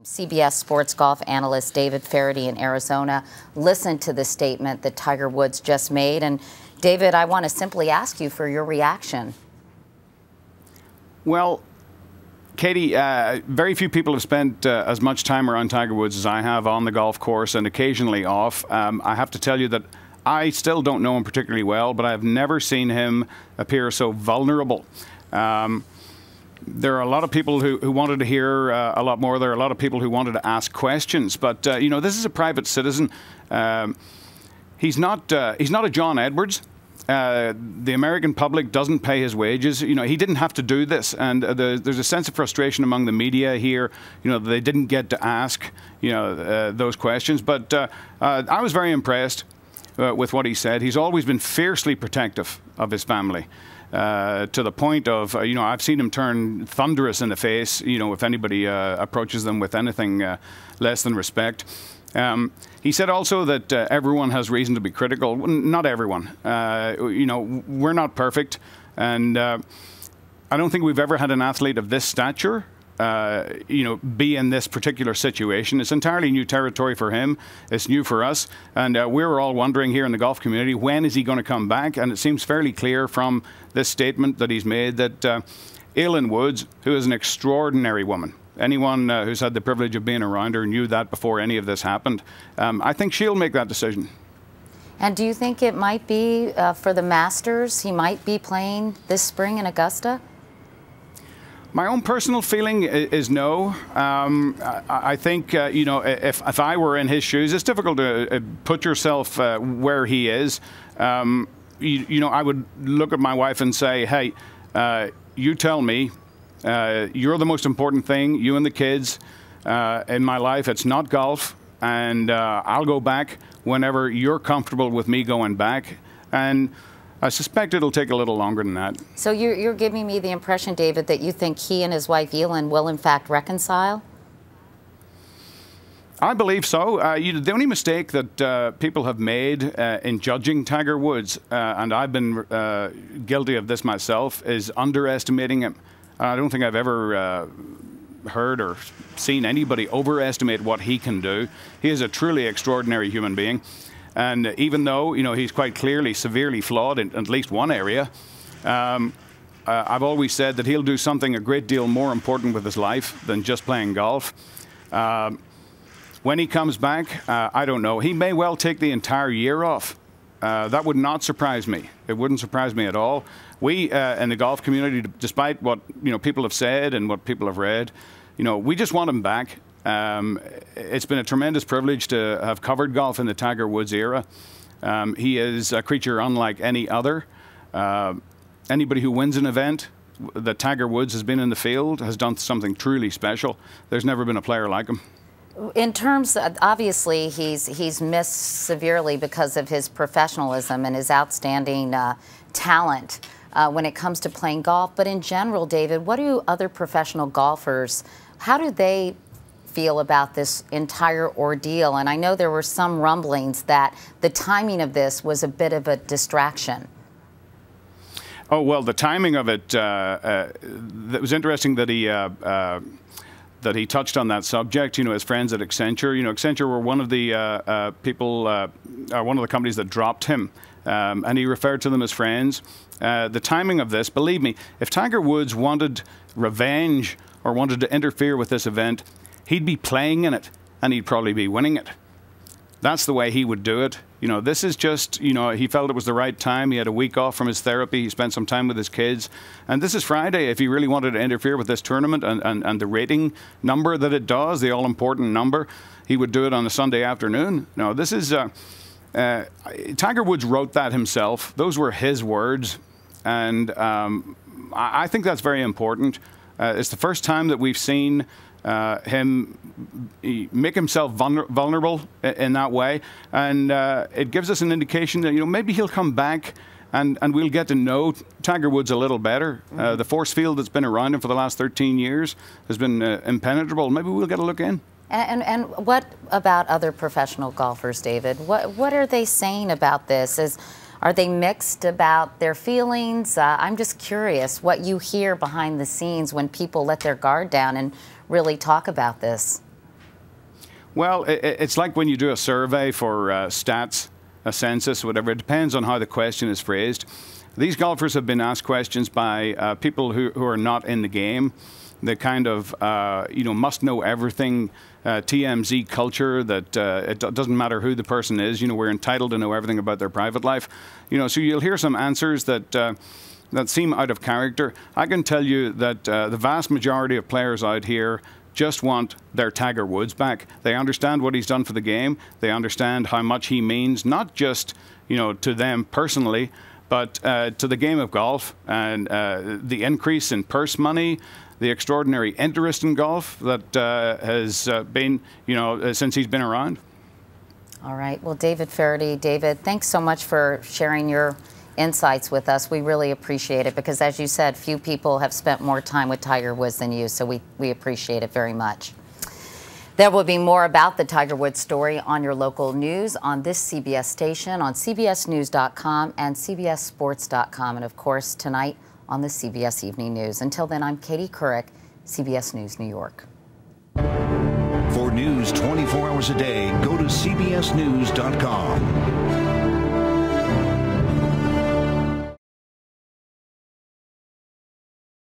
CBS Sports golf analyst David Feherty in Arizona listened to the statement that Tiger Woods just made. And David, I want to simply ask you for your reaction. Well, Katie, very few people have spent as much time around Tiger Woods as I have on the golf course and occasionally off. I have to tell you that I still don't know him particularly well, but I've never seen him appear so vulnerable. There are a lot of people who wanted to hear a lot more. There are a lot of people who wanted to ask questions. But, you know, this is a private citizen. He's not a John Edwards. The American public doesn't pay his wages. You know, he didn't have to do this. And there's a sense of frustration among the media here. You know, they didn't get to ask, you know, those questions. But I was very impressed with what he said. He's always been fiercely protective of his family. To the point of, you know, I've seen him turn thunderous in the face, you know, if anybody approaches them with anything less than respect. He said also that everyone has reason to be critical. Not everyone. You know, we're not perfect. And I don't think we've ever had an athlete of this stature you know, be in this particular situation. It's entirely new territory for him. It's new for us. And we were all wondering here in the golf community, when is he going to come back? And it seems fairly clear from this statement that he's made that Aileen Woods, who is an extraordinary woman, anyone who's had the privilege of being around her knew that before any of this happened. I think she'll make that decision. And do you think it might be for the Masters? He might be playing this spring in Augusta? My own personal feeling is no. I think, you know, if I were in his shoes, it's difficult to put yourself where he is. You know, I would look at my wife and say, hey, you tell me, you're the most important thing, you and the kids, in my life. It's not golf, and I'll go back whenever you're comfortable with me going back. And I suspect it'll take a little longer than that. So you're giving me the impression, David, that you think he and his wife, Aileen, will in fact reconcile? I believe so. The only mistake that people have made in judging Tiger Woods, and I've been guilty of this myself, is underestimating him. I don't think I've ever heard or seen anybody overestimate what he can do. He is a truly extraordinary human being. And even though, you know, he's quite clearly severely flawed in at least one area, I've always said that he'll do something a great deal more important with his life than just playing golf. When he comes back, I don't know. He may well take the entire year off. That would not surprise me. It wouldn't surprise me at all. We in the golf community, despite what, you know, people have said and what people have read, you know, we just want him back. It's been a tremendous privilege to have covered golf in the Tiger Woods era. He is a creature unlike any other. Anybody who wins an event that Tiger Woods has been in the field has done something truly special. There's never been a player like him. In terms of, obviously, he's missed severely because of his professionalism and his outstanding talent when it comes to playing golf. But in general, David, what do other professional golfers, how do they feel about this entire ordeal? And I know there were some rumblings that the timing of this was a bit of a distraction. Oh, well, the timing of it, it was interesting that he touched on that subject. You know, his friends at Accenture. You know, Accenture were one of the people, one of the companies that dropped him, and he referred to them as friends. The timing of this, believe me, if Tiger Woods wanted revenge or wanted to interfere with this event, he'd be playing in it, and he'd probably be winning it. That's the way he would do it. You know, this is just, you know, he felt it was the right time. He had a week off from his therapy. He spent some time with his kids. And this is Friday. If he really wanted to interfere with this tournament and the rating number that it does, the all-important number, he would do it on a Sunday afternoon. No, this is, Tiger Woods wrote that himself. Those were his words. And I think that's very important. It's the first time that we've seen him make himself vulnerable in that way, and it gives us an indication that, you know, maybe he'll come back and we'll get to know Tiger Woods a little better. The force field that's been around him for the last 13 years has been impenetrable. Maybe we'll get a look in. And what about other professional golfers, David? What are they saying about this? Are they mixed about their feelings? I'm just curious what you hear behind the scenes when people let their guard down and really talk about this. Well, it's like when you do a survey for stats, a census, whatever. It depends on how the question is phrased. These golfers have been asked questions by people who are not in the game. The kind of must know everything TMZ culture that it doesn't matter who the person is. We're entitled to know everything about their private life. So you'll hear some answers that seem out of character. I can tell you that the vast majority of players out here just want their Tiger Woods back. They understand what he's done for the game. They understand how much he means, not just to them personally, but to the game of golf, and the increase in purse money, the extraordinary interest in golf that has been, since he's been around. All right. Well, David Feherty, David, thanks so much for sharing your insights with us. We really appreciate it because, as you said, few people have spent more time with Tiger Woods than you, so we appreciate it very much. There will be more about the Tiger Woods story on your local news on this CBS station, on cbsnews.com and cbssports.com, and of course tonight on the CBS Evening News. Until then, I'm Katie Couric, CBS News, New York. For news 24 hours a day, go to cbsnews.com.